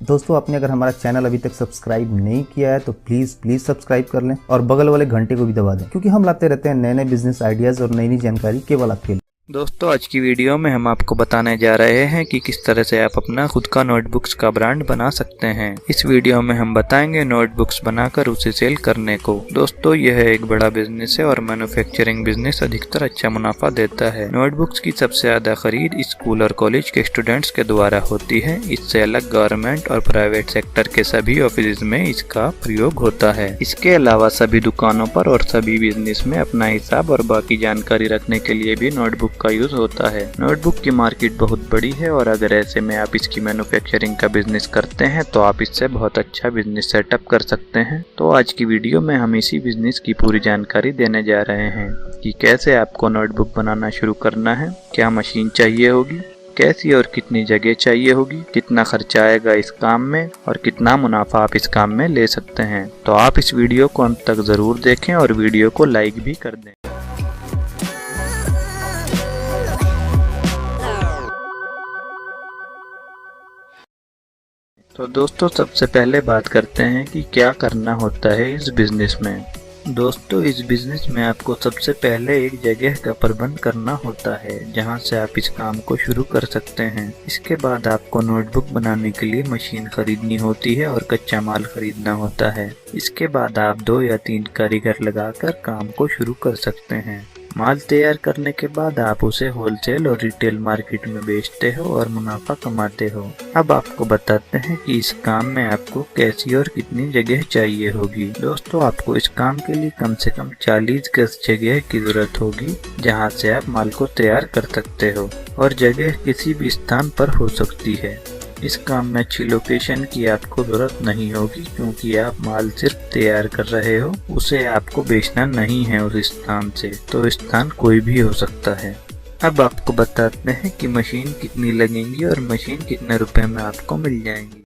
दोस्तों आपने अगर हमारा चैनल अभी तक सब्सक्राइब नहीं किया है तो प्लीज सब्सक्राइब कर लें और बगल वाले घंटे को भी दबा दें, क्योंकि हम लाते रहते हैं नए नए बिजनेस आइडियाज और नई नई जानकारी केवल आपके लिए। दोस्तों आज की वीडियो में हम आपको बताने जा रहे हैं कि किस तरह से आप अपना खुद का नोटबुक्स का ब्रांड बना सकते हैं। इस वीडियो में हम बताएंगे नोटबुक्स बनाकर उसे सेल करने को। दोस्तों यह एक बड़ा बिजनेस है और मैन्युफैक्चरिंग बिजनेस अधिकतर अच्छा मुनाफा देता है। नोटबुक्स की सबसे ज्यादा खरीद स्कूल और कॉलेज के स्टूडेंट्स के द्वारा होती है। इससे अलग गवर्नमेंट और प्राइवेट सेक्टर के सभी ऑफिस में इसका प्रयोग होता है। इसके अलावा सभी दुकानों पर और सभी बिजनेस में अपना हिसाब और बाकी जानकारी रखने के लिए भी नोटबुक का यूज होता है। नोटबुक की मार्केट बहुत बड़ी है और अगर ऐसे में आप इसकी मैन्युफैक्चरिंग का बिजनेस करते हैं तो आप इससे बहुत अच्छा बिजनेस सेटअप कर सकते हैं। तो आज की वीडियो में हम इसी बिजनेस की पूरी जानकारी देने जा रहे हैं कि कैसे आपको नोटबुक बनाना शुरू करना है, क्या मशीन चाहिए होगी, कैसी और कितनी जगह चाहिए होगी, कितना खर्चा आएगा इस काम में और कितना मुनाफा आप इस काम में ले सकते हैं। तो आप इस वीडियो को अंत तक जरूर देखें और वीडियो को लाइक भी कर दें। तो दोस्तों सबसे पहले बात करते हैं कि क्या करना होता है इस बिजनेस में। दोस्तों इस बिजनेस में आपको सबसे पहले एक जगह का प्रबंध करना होता है जहां से आप इस काम को शुरू कर सकते हैं। इसके बाद आपको नोटबुक बनाने के लिए मशीन खरीदनी होती है और कच्चा माल खरीदना होता है। इसके बाद आप 2 या 3 कारीगर लगाकर काम को शुरू कर सकते हैं। माल तैयार करने के बाद आप उसे होलसेल और रिटेल मार्केट में बेचते हो और मुनाफा कमाते हो। अब आपको बताते हैं कि इस काम में आपको कैसी और कितनी जगह चाहिए होगी। दोस्तों आपको इस काम के लिए कम से कम 40 गज जगह की जरूरत होगी जहां से आप माल को तैयार कर सकते हो और जगह किसी भी स्थान पर हो सकती है। इस काम में अच्छी लोकेशन की आपको जरूरत नहीं होगी क्योंकि आप माल सिर्फ तैयार कर रहे हो, उसे आपको बेचना नहीं है उस स्थान से, तो स्थान कोई भी हो सकता है। अब आपको बताते हैं कि मशीन कितनी लगेंगी और मशीन कितने रुपए में आपको मिल जाएंगी।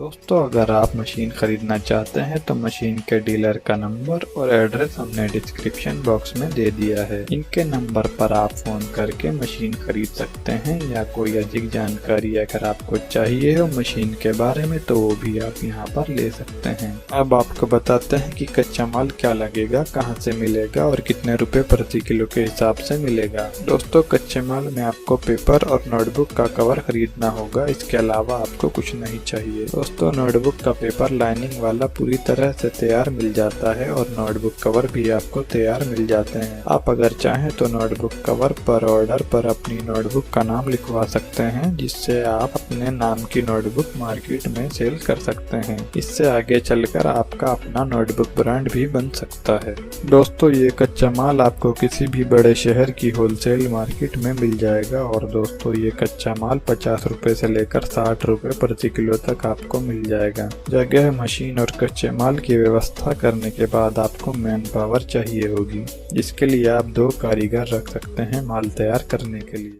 दोस्तों अगर आप मशीन खरीदना चाहते हैं तो मशीन के डीलर का नंबर और एड्रेस हमने डिस्क्रिप्शन बॉक्स में दे दिया है। इनके नंबर पर आप फोन करके मशीन खरीद सकते हैं या कोई अधिक जानकारी अगर आपको चाहिए हो मशीन के बारे में तो वो भी आप यहाँ पर ले सकते हैं। अब आपको बताते हैं कि कच्चा माल क्या लगेगा, कहाँ से मिलेगा और कितने रुपए प्रति किलो के हिसाब से मिलेगा। दोस्तों कच्चे माल में आपको पेपर और नोटबुक का कवर खरीदना होगा, इसके अलावा आपको कुछ नहीं चाहिए। दोस्तों नोटबुक का पेपर लाइनिंग वाला पूरी तरह से तैयार मिल जाता है और नोटबुक कवर भी आपको तैयार मिल जाते हैं। आप अगर चाहें तो नोटबुक कवर पर ऑर्डर पर अपनी नोटबुक का नाम लिखवा सकते हैं, जिससे आप अपने नाम की नोटबुक मार्केट में सेल कर सकते हैं। इससे आगे चलकर आपका अपना नोटबुक ब्रांड भी बन सकता है। दोस्तों ये कच्चा माल आपको किसी भी बड़े शहर की होलसेल मार्केट में मिल जाएगा और दोस्तों ये कच्चा माल 50 रुपए से लेकर 60 रुपए प्रति किलो तक आपको मिल जाएगा। जगह, मशीन और कच्चे माल की व्यवस्था करने के बाद आपको मैन पावर चाहिए होगी, जिसके लिए आप 2 कारीगर रख सकते हैं माल तैयार करने के लिए।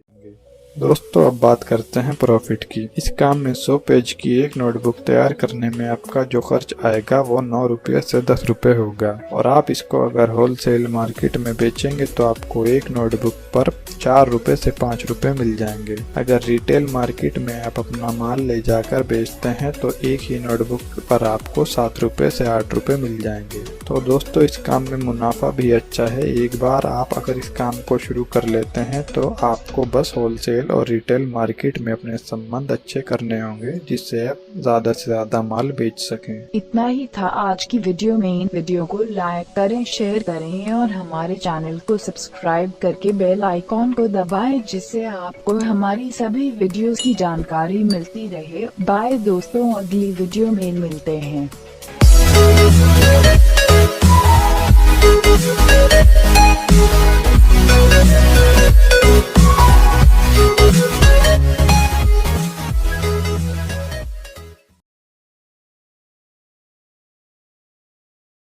दोस्तों अब बात करते हैं प्रॉफिट की। इस काम में 100 पेज की एक नोटबुक तैयार करने में आपका जो खर्च आएगा वो 9 रुपये से 10 रुपये होगा और आप इसको अगर होलसेल मार्केट में बेचेंगे तो आपको एक नोटबुक पर 4 रुपये से 5 रुपये मिल जाएंगे। अगर रिटेल मार्केट में आप अपना माल ले जाकर बेचते हैं तो एक ही नोटबुक पर आपको 7 रुपये से 8 रुपये मिल जाएंगे। तो दोस्तों इस काम में मुनाफा भी अच्छा है। एक बार आप अगर इस काम को शुरू कर लेते हैं तो आपको बस होलसेल और रिटेल मार्केट में अपने संबंध अच्छे करने होंगे, जिससे आप ज्यादा से ज्यादा माल बेच सकें। इतना ही था आज की वीडियो में। इन वीडियो को लाइक करें, शेयर करें और हमारे चैनल को सब्सक्राइब करके बेल आइकॉन को दबाएं, जिससे आपको हमारी सभी वीडियोस की जानकारी मिलती रहे। बाय दोस्तों, अगली वीडियो में मिलते हैं।